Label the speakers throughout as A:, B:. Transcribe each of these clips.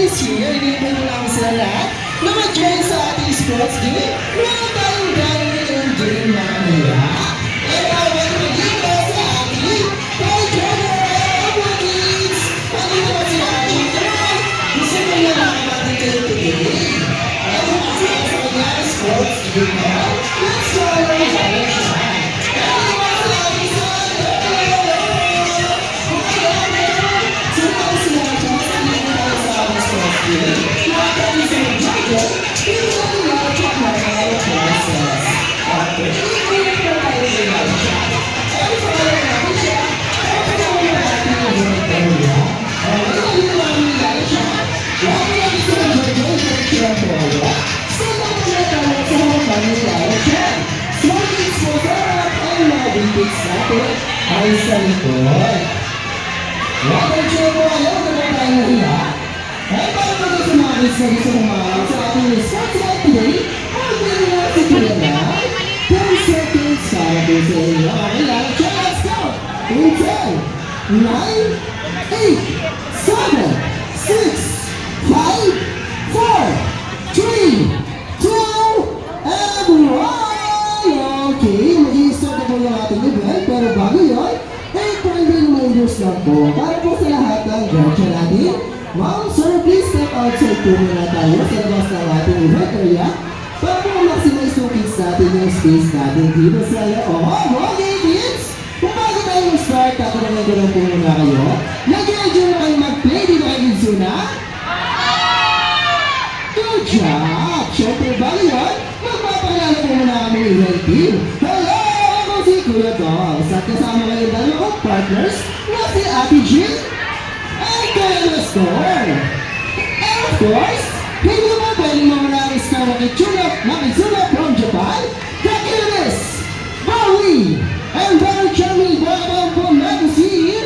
A: this year, inipan mo lang sila lahat na mag-join sa ating sports game. Meron tayong gagawin game mga nila. And now, when we give us sa ating cultural kids, ano naman sila ating try? Gusto mo na nakamatin kayo today. Ano naman sila sa kanyang sports game? Let's go! Ay sa likod. Walang siya po ayaw na ba tayo na iba? Ay para po sa mga kids na gusto kumakaw sa ating sports night today, ang pwede natin kaya na 10 seconds para po sa inyo. Okay lang, check, let's go! In 10, 9, 8, 7, 6, 5, 4, 3, 2, and 1! Okay, mag-i-start na po yung ating event, pero bago yun, ay friendly reminders lang po para po sa lahat ng guardian natin. Ma'am, sir, please step outside po muna tayo sa labas ng ating event area para po maximize yung kids natin yung space natin dito sa loob. Okay, kids? Kung bago tayo mag-start, tatanong po muna kayo. Nag-enjoy na kayo mag-play dito kay Gizuna? Good job! Siyempre, bago yun, magpapakilala po muna kami event team. Hello! Ako si Kuya Dolls at kasama kayo dalawang partners na si Ate Jill and Kuya Nestor. And of course, hindi mo pwede mamanangis na makitsula from Japan, the cutest, Bowie, and very charming welcome from Legacy,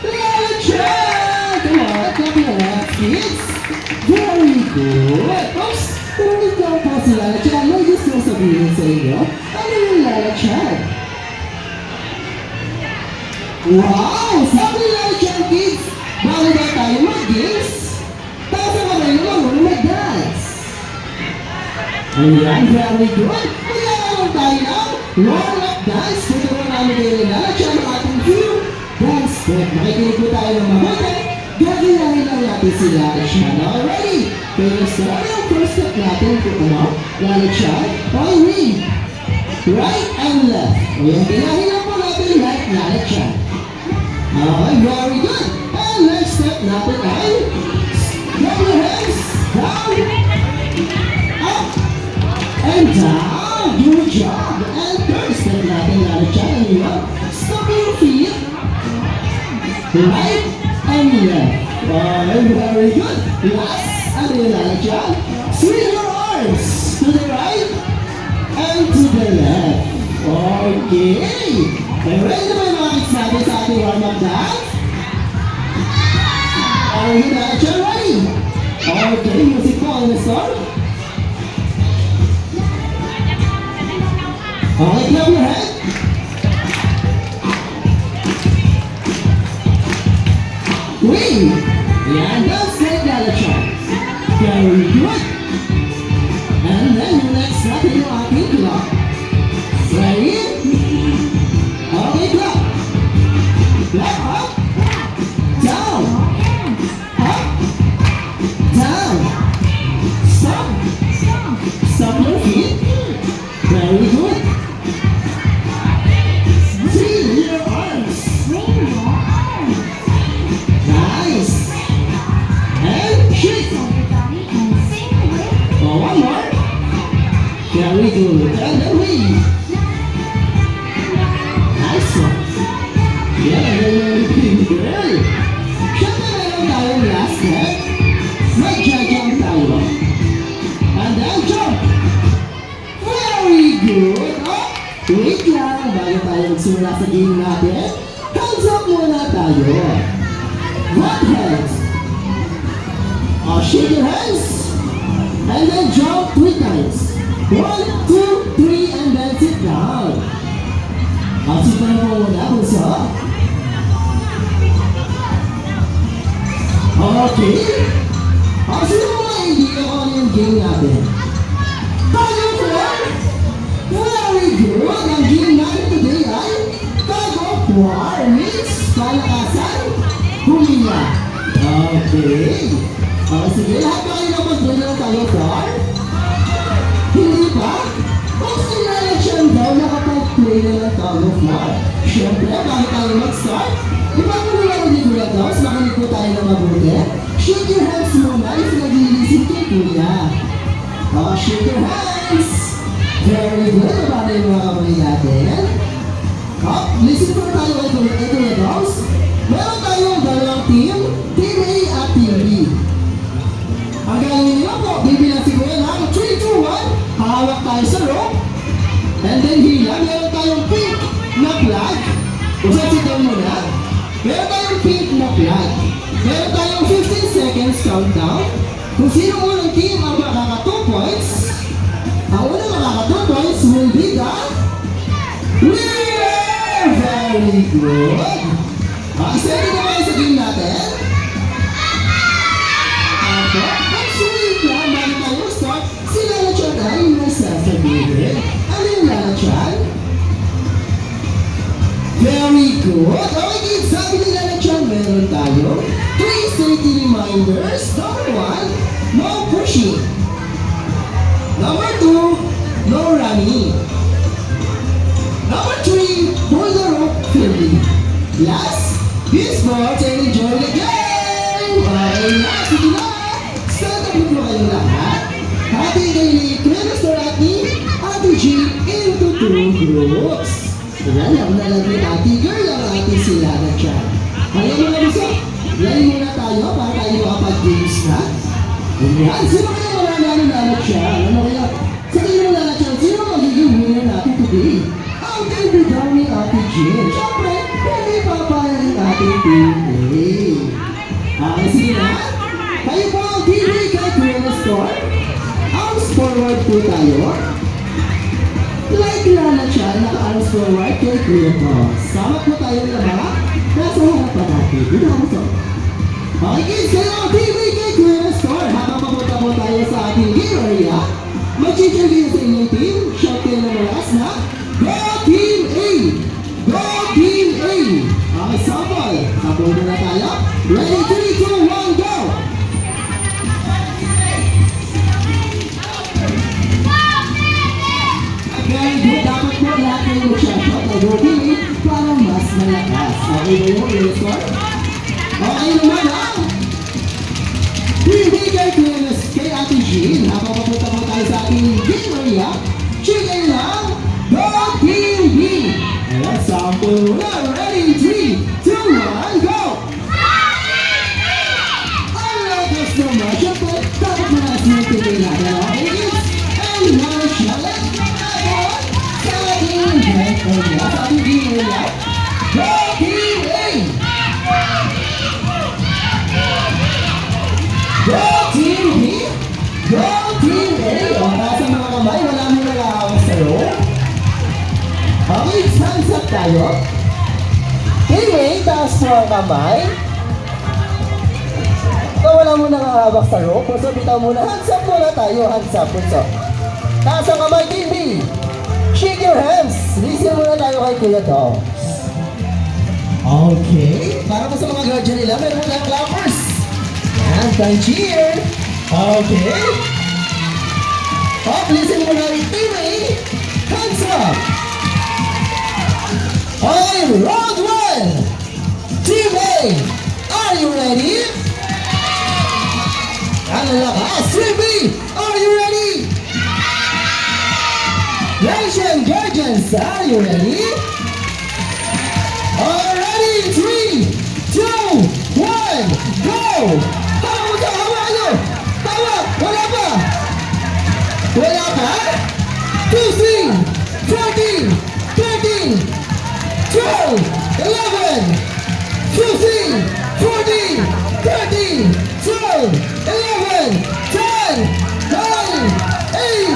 A: Lala Chan! Come on, clap your hands, kids! Very good! Oops! Tuloy ko po si Lala Chan. May gusto sabihin sa inyo. Ano yung Lala Chan? Wow! Sabi ni Lala Chan, kids, bago ba tayo mag-games? Taas ang kamay mo marunong mag-dance. Ayan, very good. Maglalaro tayo ng roll-up dance. Tuturuan namin kayo ni Lala Chan ang ating few dance step. Makikinig po tayo ng mabuti. Gagawin lang natin si Lala Chan. Alrighty? Pero sa yung first step natin po Lala Chan, all read. Right and left. Ayan, ginahin lang po natin right, Lala Chan. Okay, very good. And next step natin ay grab your hands down, up, and down. Good job. And third step natin, Lala Chan, stop your feet. Right and left. Okay, very good. Last. Ano yung Lala Chan? Swing your arms to the right and to the left. Okay. Okay, ready na ba yung mga kids natin sa ating warm-up dance? Are you Lala Chan ready? Okay, music po on the start. Okay, clap your hand. Wait! Yan, that's great, Lala Chan. Very good. And then next natin yung ating clap. Ready? Okay, clap. Clap up. Down. Up. Down. Stop. Stop your feet. Very good. Swing your arms. Nice. And shake. One more. Very good. And then we. Nice one. Yeah, very good. Siyempre meron tayong last step. Mag-jump tayo. And then jump. Very good. Oh, wait lang. Bago tayo magsimula sa game natin, hands up muna tayo. One hand. Shake your hands. And then jump 3 times. 1, 2, 3, and then sit down. Sit down po muna, bunso. Okay. Okay. Sige, lahat ba kayo napag-doon ng tayo, Car? Hindi pa? Kung sila na siyang daw nakapag-play na ng Tug of War. Siyempre, bago tayo mag-start, ipagpulo lang ni Kuya Klaus, makinig po tayo ng mabuti. Shake your hands muna if nag-iisip kay Kuya. Shake your hands. Very good. Paano yung mga kamay natin? Listen po tayo kay Kuya Klaus. Meron tayong dalawang team, Team A at Team B. Ang gagawin nila po, bibilang si Kuya ng 3, 2, 1, hawak tayo sa rope, and then hila. Meron tayong pink na flag. Usan sitaw muna. Meron tayong pink na flag. Meron tayong 15 seconds countdown. Kung sino unang team ang makaka 2 points, ang unang makaka 2 points will be the winner! Very good! Steady na kayo sa team natin. Actually, bago tayo start, si Lala Chan ay nasasabihin. Ano yung Lala Chan? Very good. Okay, kids, sabi ni Lala Chan, meron tayo 3 safety reminders. Number 1, no pushing. Number 2, no running. Number 3, hold the rope firmly. Last, be smart and enjoy the game! Okay na, sige na! Stand up mo kayo lahat. Hati kayo ni Mr. Ate G into 2 groups. Ayan, ang nalang ni Ate Girl, ang ate sila na dyan. Kaya mga gusto, line muna tayo para tayo makapag-games na. Ayan, sino kaya mananalo siya? Ano kaya? Sa kayo mananalo siya, sino magiging winner natin today? Ang baby daw ni Ate G. Siyempre, hindi papayag ang ating team A. Sige na. Kayo po ang team A kay Kuya na score. Arms forward po tayo. Like Lala Chan, naka-arms forward kay Kuya po. Sama po tayo lahat. Nasa harapan natin. Dito ako so. Okay kids, kayo ang team A kay Kuya na score. Habang papunta po tayo sa ating game area, mag-cheer-cheer sa inyong team. Shout kayo na malas na. Go Team A! Go Team A! Okay, sample. Sample na tayo. Ready, 3, 2, 1, go! Very good. Dapat po lahat kayo mag-shot na Go Team A para mas malakas. Okay ba yung score? Okay naman ha? Team B kay Ate Jean. Habang papunta po tayo sa ating game area, check kayo lang. Go Team B! Ayan, sample muna. Ready, 3, 2, 1, go! Ang lakas naman. Siyempre, dapat malas na tingin natin. Okay, kids? And now, challenge natin sa ating event area. Sa ating game area. Go Team A! Go Team B! Go Team A! O, nasa mga kamay, wala mo nag-aawang sa'yo. Okay, hands up tayo. Team A, taas po ang kamay. Ikaw wala mo nang hawak sa rope. Puso, bitaw muna. Hands up muna tayo. Hands up, puso. Taas ang kamay, Team B. Shake your hands. Listen muna tayo kay Kuya Dom. Okay. Para po sa mga guardian nila, meron mo tayong clappers. Yan, tayong cheer. Okay. Listen muna kay Team A. Hands up. Okay, round 1. Team A, are you ready? Ano lakas? Team B, are you ready? Nation Guardians, are you ready? Already, 3, 2, 1, go! Hawa kayo! Tawa! Wala pa! Wala pa? 2, 3, 14, 13, 12, 11, 15, 14, 13, 12, 11, 10, 9, 8,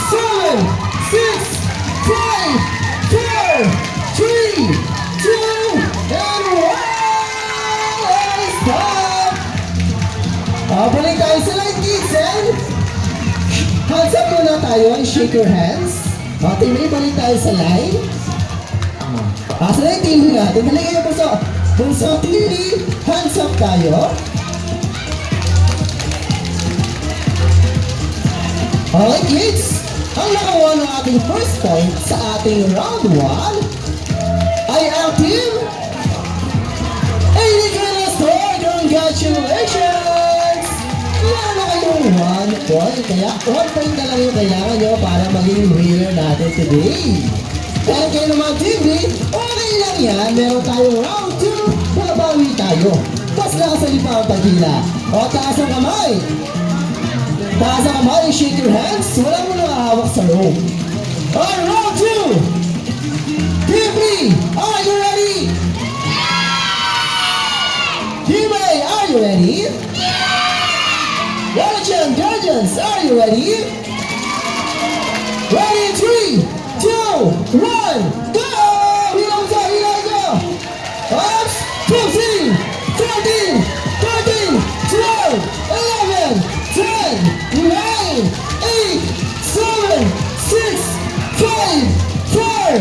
A: 7, 6, 5, 4, 3, 2, and 1! And stop! Balik tayo sa line, kids, and hands up muna tayo and shake your hands. Tingnan, balik tayo sa line. Sa line, team natin. Balik kayo po sa team, hands up tayo. Okay, kids. Ang nakakuha ng ating first point sa ating round 1 ay ang team Congratulations! Meron na kayong 1 point. Kaya 1 point na lang yung kailangan nyo para maging winner natin today. Pero kayo naman, Team B, okay lang yan. Meron tayong round 2. Babawi tayo. Mas nakasali pa ang pagkila. O, taas ang kamay. Taas ang kamay, shake your hands. Wala mo nakahawak sa rope. Alright, round 2. Team B, are you ready? Team A, are you ready? Guardian, Guardians, are you ready? Ready, 3, 2, 1, go! Hilang sa hilang go! Ups, 15, 13, 14, 12, 11, 10, 9, 8, 7, 6, 5, 4,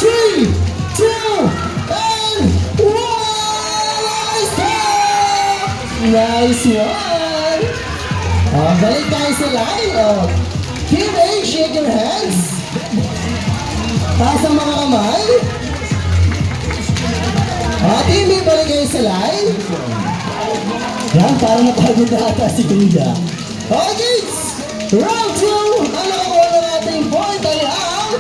A: 3, 2, and 1! Nice one! Balik tayo sa line. Team A, shake your hands. Taas ang mga kamay. Team B, balik kayo sa line. Yan, parang napagod na ata si Kuya. Okay, kids! Round 2, ang nakakuha ng ating point ay ang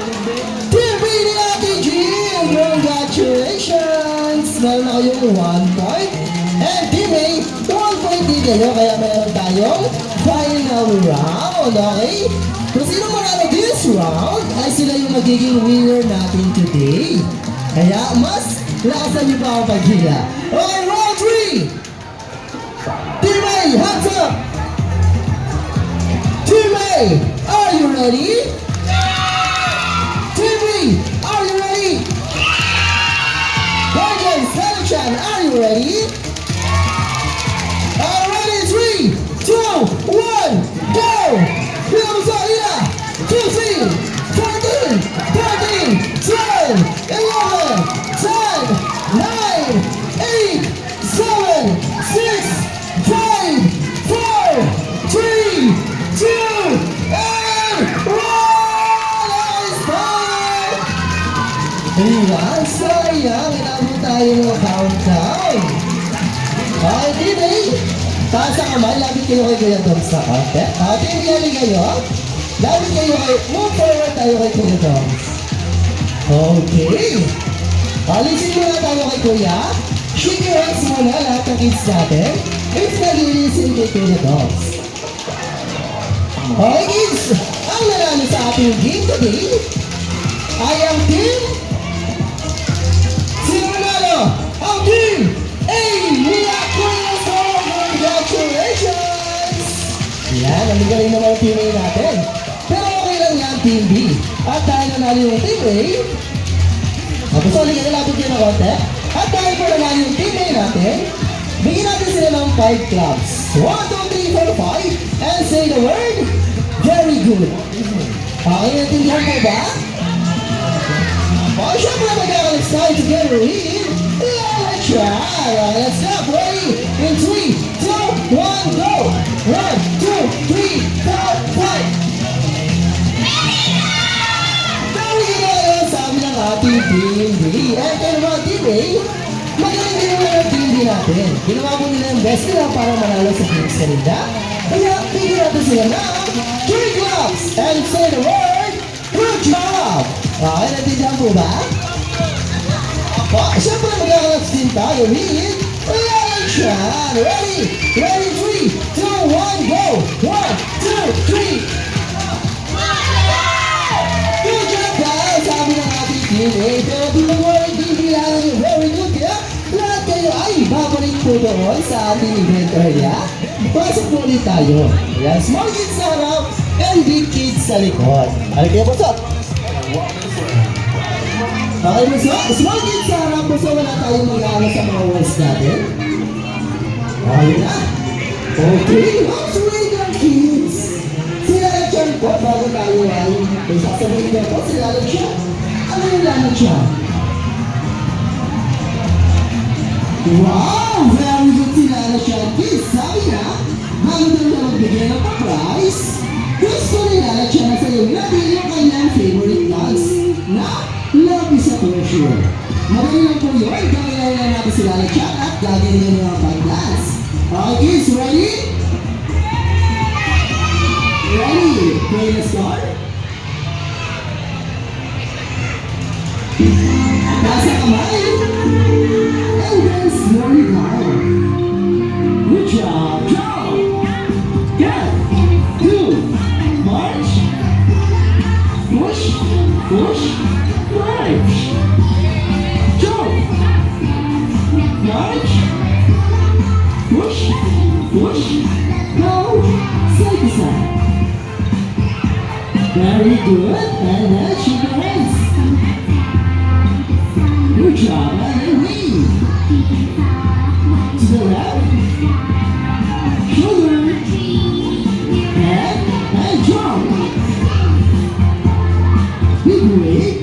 A: Team B ni Ate Jean. Congratulations! Meron na kayong 1 point. And Team A, 1 point din kayo, kaya meron tayong final round, okay? Kung sino manalo this round, ay sila yung magiging winner natin today. Kaya mas lakasan niyo pa ang paghila. Okay, round 3! Team A, hands up! Team A, are you ready? Team B, are you ready? Guardians, Hannah-chan, are you ready? Ready, 3, 2, 1, go! Hilang sa hila! 15, 14, 13, 12, 11, 10, 9, 8, 7, 6, 5, 4, 3, 2, and 1! Nice time! Ayan, sayang. Inabot tayo ng countdown. Okay, Team A, taas ang kamay, lapit kayo kay Kuya Doms sa konti. Team B, halin kayo. Lapit kayo kay, move forward tayo kay Kuya Doms. Okay. Alisin muna tayo kay Kuya. Shake your hands muna lahat ng kids natin. If nag-i-listen kay Kuya Doms. Okay, kids, ang nanalo sa ating game today ay ang team. Sino nanalo? Ang team A! Congratulations! Yan, ang galing naman ang team A natin. Pero okay lang yan, Team B. At dahil nanalo yung Team A, sorry, nalapit yun ng konti. At dahil po nanalo yung Team A natin, bigyan natin sila ng 5 claps. 1, 2, 3, 4, 5, and say the word, very good. Okay, natindihan po ba? Okay, syempre magkakalis tayo together with Lala-chan. Let's go, ready? In 3, 2, 1, go! 1, 2, 3, 4, 5! Very good! Sabi ng ating Team B. And kayo naman, Team A, magaling din naman ang Team B natin. Ginawa mo nila yung best nila para manalo sa games kanina. Kaya, bigyan natin sila ng 3 claps and say the word, good job! Okay, natindihan po ba? Siyempre magkakalaps din tayo with Lala-chan. Ready? Ready, 3, 2, 1, go! 1, 2, 3! Good job guys! Sabi ng ating team A. Pero don't worry, hindi lang yung very good. Kaya lahat kayo ay babalik po doon sa ating event area. Pasok po ulit tayo. Ayan, small kids sa harap and big kids sa likod. Ano kayo, pasok? Okay, small kids sa harap po, so wala tayong mag-aano sa mga words natin. Okay na. Okay, let's read our kids. Sila na dyan po, bago tayo ay sasabihin niyo po, sila na dyan. Ano yung lana dyan? Wow, very good sila na dyan. Kids, sabi na, bago tayo na magbigay ng pa-prize, Gusto nila na siya na sa'yo natin yung kanyang favorite dance na Love is a Pleasure. Magaling lang po yun, gagawin lang natin sila na siya at gagawin nyo ang pag-dance. Okay kids, ready? Ready? Play the start. Nasa kamay. And then slowly down. Good job, jump. Get. Do. March. Push. Push. March. Jump. March. Push. Push. Go. Side to side. Very good. And then shake your hands. Good job, and then wing. To the left. Shoulder. Head. And jump. Big wing.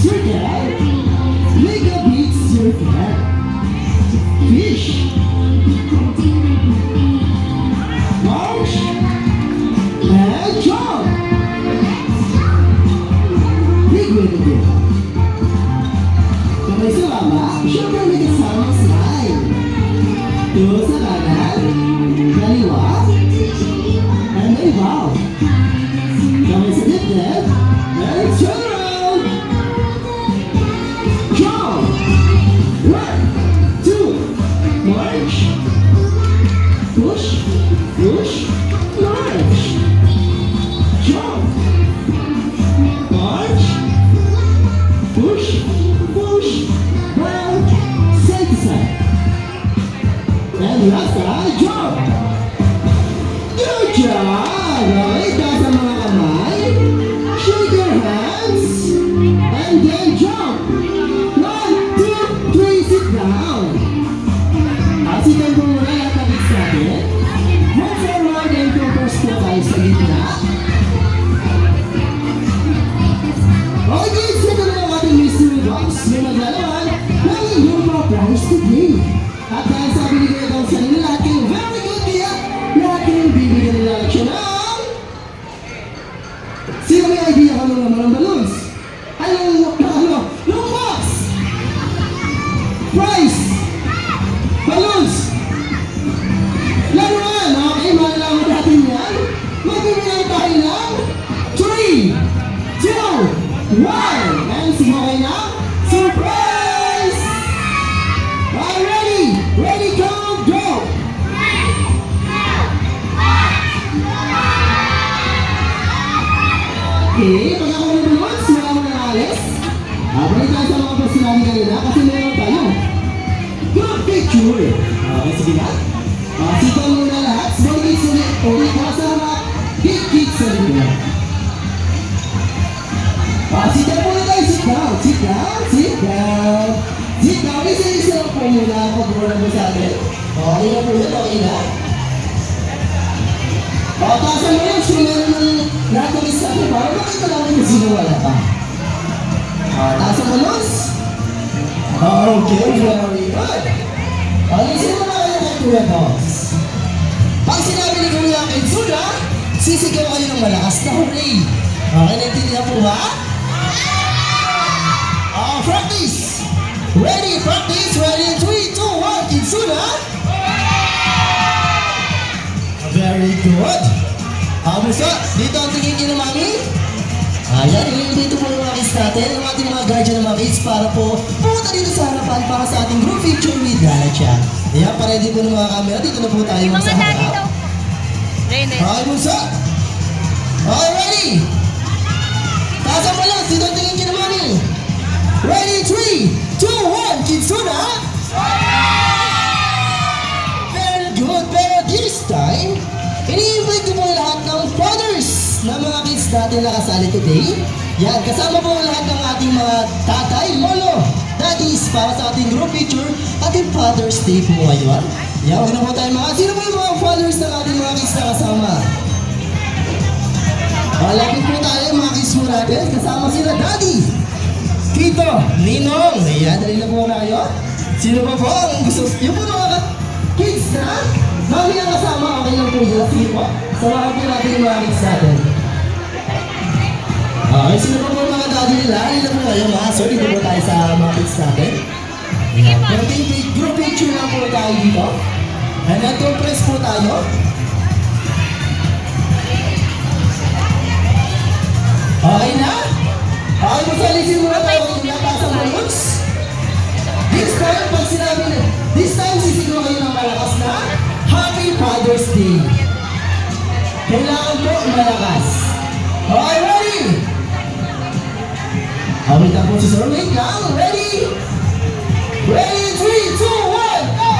A: Circle. Make a big circle. Fish. March. And jump. Big wing again. Kamay sa baba, syempre may kasamang slide. Tulo sa kanan, kaliwa, and then bow. Kamay sa dibdib, and turn around. Jump. 1, 2, march. Push, push, march. Jump. March. Push, push, round, side to side. And last side, jump. Good job! Okay, taas ang mga kamay. Shake your hands. And then jump. 1, 2, 3, sit down. At sitan po muna lahat ng hits natin. Move forward and focus po tayo sa gitna. Okay kids, ito na ang ating mystery box. May maglalaman ng inyong mga prize today. At dahil sa binigay daw sa inyo lahat kayo very good kaya lahat kayong bibigyan nila siya ng... Sino may idea ka naman ng balloons? Yung box! Prize! Balloons! Laruan! Okay, malalaman natin yan. Magbibilang tayo ng 3, 2, 1! And sumokay na, surprise! Are ready? Ready, go, go! Okay, pag ako ng balloons, wala mo na alis. Balik tayo sa mga personali kanina kasi meron tayo. Good picture! Okay, sige na. Sitan muna lahat. Small kids ulit mga sa harap. Big kids sa likod. Sitan muna tayo. Sit down. Sit down. Sit down. Sit down. Isa-isa lang po muna. Pag-muna mo sa atin. Okay na po yun. Okay na. Taasan mo lang. Sino naman lahat ng isa atin. Para makita namin kung sino wala pa. Taasan mo lang. Okay. Very good. Sino na kayo kay Kuya Boss? Pag sinabi ni Kuya Kitsuna, sisigaw kayo ng malakas na hooray. Okay, naintindihan po ba? Practice! Ready, practice! Ready, 3, 2, 1, Kitsuna! Very good! Basta, dito ang tingin niyo ng mami. Ayan, dito po yung mga kids natin, ang ating mga guardian ng mga kids para po pumunta dito sa harapan para sa ating group picture with Lalacha. Ayan, paready po ng mga camera. Dito na po tayo sa harap. Okay, Musa. Okay, ready? Taasan mo lang. Dito ang tingin niyo ng mami. Ready, 3, 2, 1, Kitsuna. Very good, pero this time, ini-invite ko po lahat ng fathers na mga kids natin nakasali today. Yan, kasama po lahat ng ating mga tatay, lolo, daddies para sa ating group picture at yung Father's Day po ngayon. Yan, huwag na po tayo mga... Sino po yung mga fathers ng ating mga kids na kasama? Lapit po tayo mga kids mo natin. Kasama sila daddy, Tito, Ninong. Ayan, dali na po na kayo. Sino pa po ang gusto? Yung po mga kids na mami ang kasama, okay lang po po dyan. Sige po. Samahan po natin yung mga kids natin. Okay, sino po po mga daddy nila? Halina po kayo mga sir. Dito po tayo sa mga kids natin. Group picture lang po tayo dito. And nag-compress po tayo. Okay na? Okay po, salisin muna tayo kung nataas ang balloons. This time, pag sinabi na, this time sisigaw kayo ng malakas na Happy Father's Day. Kailangan po malakas. Okay, ready? Wait lang po si Sir. Wait lang. Ready? Ready? 3, 2, 1, go!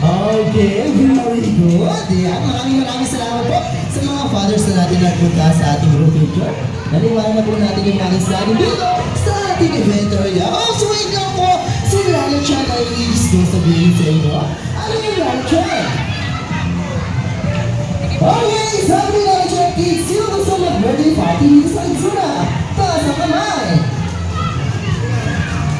A: Okay, very good. Yan, maraming salamat po sa mga fathers na natin nagpunta sa ating group picture. Naniwala na po natin yung mga natin dito sa ating event area. So wait lang po, si Lala Chan ay gusto sabihin sa inyo. Ano yung Lala Chan? Okay, sabi ni Lala Chan kids, sino gusto mag-birthday party dito sa Insuna? Taas ang kamay!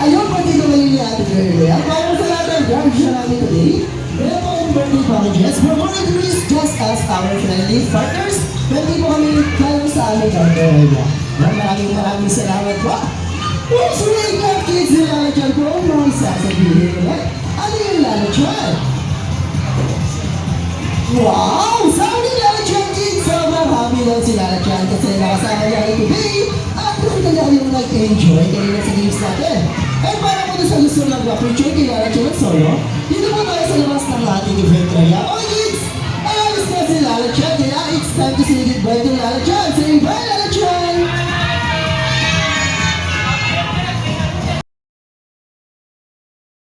A: Ayun po dito ngayon ni Ate Girlie. Ang para sa lahat ng guardian namin today, meron po kami birthday packages for more degrees just as our friendly partners. Pwede po kami kayo sa aming counter area. Maraming salamat po. So wait lang kids, yung Lala Chan po ang mga isasabihin ulit. Ano yung Lala Chan? Wow! Sabi ni Lala Chan kids, sobrang happy lang si Lala Chan kasi nakasama niya ito today at nakita niya yung nag-enjoy kanina sa games natin. At para po sa gusto nag-appreciate kay Lala Chan ng solo, dito po tayo sa labas ng ating event area. Okay kids, alis na si Lala Chan, kaya it's time to say goodbye to Lala Chan. Say bye Lala